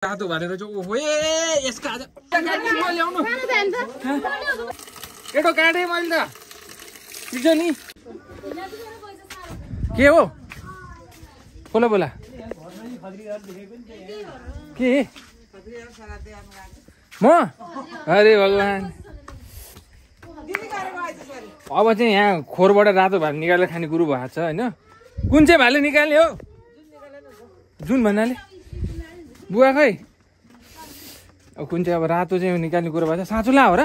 रातो भनेर चाहिँ ओहो ए यसका आज ल्याउनु केटो काटे मैले त ठिक छ नि के हो बोला बोला के म अरे भगवान् अब चाहिँ यहाँ खोरबाट रातो भात निकालेर खाने कुरो भएको छ होइन कुन चाहिँ भाले निकाल्ने हो जुन भन्नाले बुवा खै अब कुन चाहिँ अब रातो चाहिँ निकाल्ने कुरो भएको छ साँचो ला हो र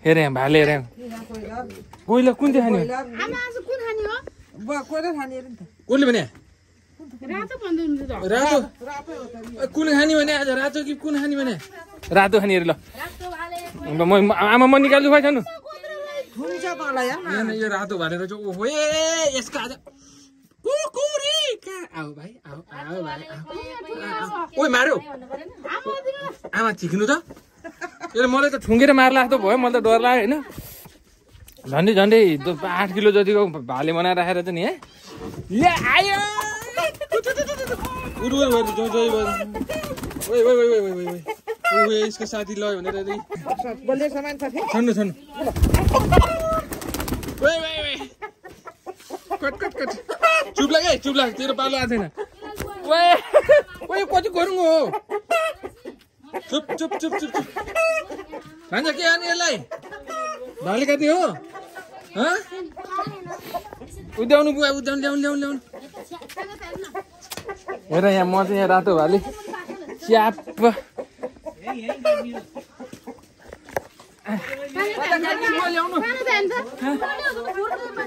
हेरे भाले हेरे कोइला कुन चाहिँ खाने कसले भने रातो कुन खाने भने आज रातो कि कुन खाने भने रातो खाने अरे ल आमा म निकाल्छु भाइ छनु यो रातो भनेर चाहिँ ओहो ए यसका आज आओ भाइ आओ आओ भाइ ओइ मार्यो आमा झिक्नु त मलाई त ठुङ्गेर मार्ला जस्तो भयो मलाई त डर लाग्यो होइन झन्डै 8 किलो जतिको भाले बनाएर राखेर चाहिँ नि है आयो यसको साथी लयो भनेर छन्नु छन्नु कट चुप लाग तेरो पालो आएको छैन ओए कति गरौँ हो चुप भन्छ के आने यसलाई भाले काट्ने हो उद्याउनु बुवा उद्याउनु ल्याउनु हेर यहाँ म चाहिँ यहाँ रातो भाले च्याप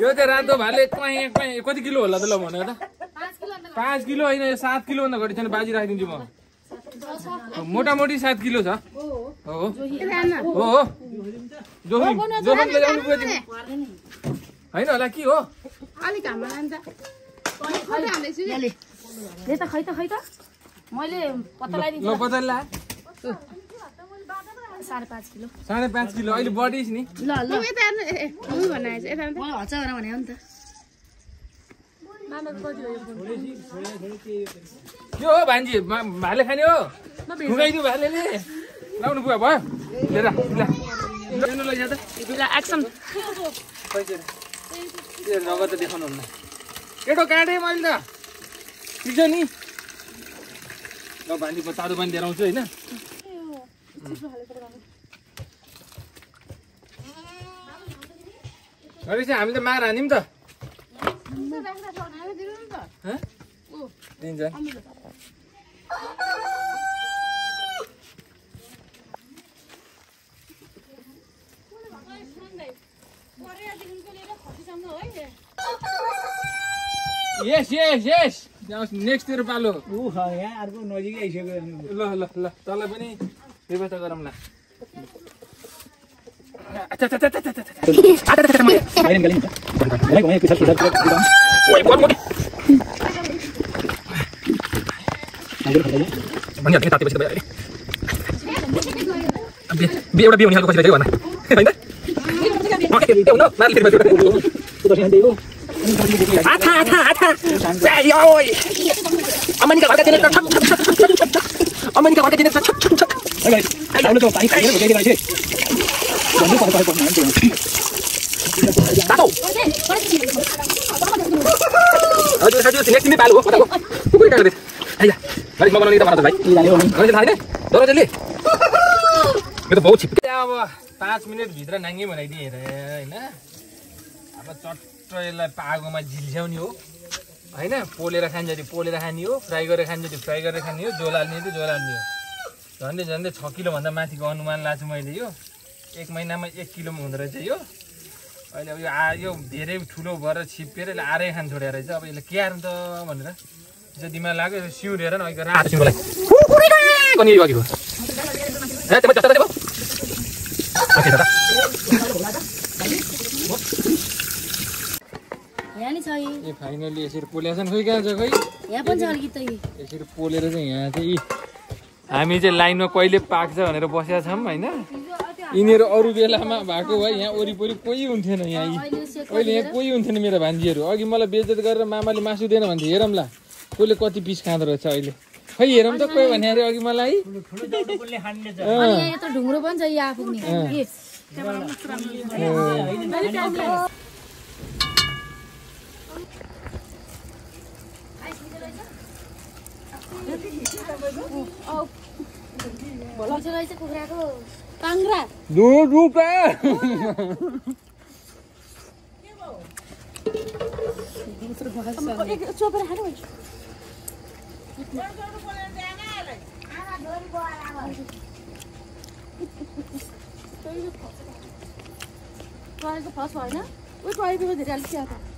यो चाहिँ रातो भाले कति किलो होला त ल भनेर त 5 किलो होइन 7 किलो भन्दा घटी छैन बाजी राखिदिन्छु म मोटामोटी 7 किलो छ हो होइन होला के हो मैले पत्ता लगाइदिन्छु पत्ता ला 5.5 किलो 5.5 किलो अहिले बढिस नि ल हचा गरेर भने हो नि त के हो भान्जी भाले खाने हो खुगाइदियो भालेले लाउनु पुरा भयो लिएर ल्याउनु लैजा त एक्सन नगद त देखाउनु हुन्न केटो काटेँ मैले त ठिक छ नि ल भान्जी तातो पानी लिएर आउँछु होइन अरे चाहिँ हामी त मार हान्यौँ त दिन्छ यस नेक्स्ट तेरो पालो अर्को नजिकै आइसक्यो ल तँलाई पनि व्यवस्था गरौँ ल एउटा बिहे हुने खालको कसरी अब 5 मिनट भित्र नाङ्गे बनाइदिए होइन अब चट्ट यसलाई पागोमा झिल्स्याउने हो होइन पोलेर खान्छ पोलेर खाने हो फ्राई गरेर खान्छ फ्राई गरेर खाने हो झोल हाल्ने हो झन्डै 6 किलोभन्दा माथिको अनुमान लाग्छ मैले यो 1 महिनामा 1 किलोमा हुँदो रहेछ यो अहिले अब यो धेरै ठुलो भएर छिप्पेर यसले आरै खान छोडेर रहेछ अब यसले के हार्नु त भनेर यसो दिमाग लाग्यो सिउरेर न अहिले रातो सिउँलाई फाइनली यसरी पोलेको छ नि खोइ कहाँ छ खोइ यसरी पोलेर चाहिँ यहाँ चाहिँ हामी चाहिँ लाइनमा कहिले पाक्छ भनेर बसेका छौँ होइन यिनीहरू अरू बेलामा भएको भए यहाँ वरिपरि कोही हुन्थेन यहाँ अहिले यहाँ कोही हुन्थेन मेरो भान्जीहरू अघि मलाई बेइज्जत गरेर मामाले मासु दिएन भन्थे हेरौँ ला कसले कति पिस खाँदो रहेछ अहिले खै हेरौँ त कोही भने अरे अघि मलाई ठुलो दाउरो कसले खान्ने छ अनि यहाँ यत्रो ढुङ्ग्रो पनि छ यहाँ आफू नि रहेछ कुखुराको काङ्ग्रा चोपेर खानु टोयको फस भएन उयो टोयको धेरै अलिक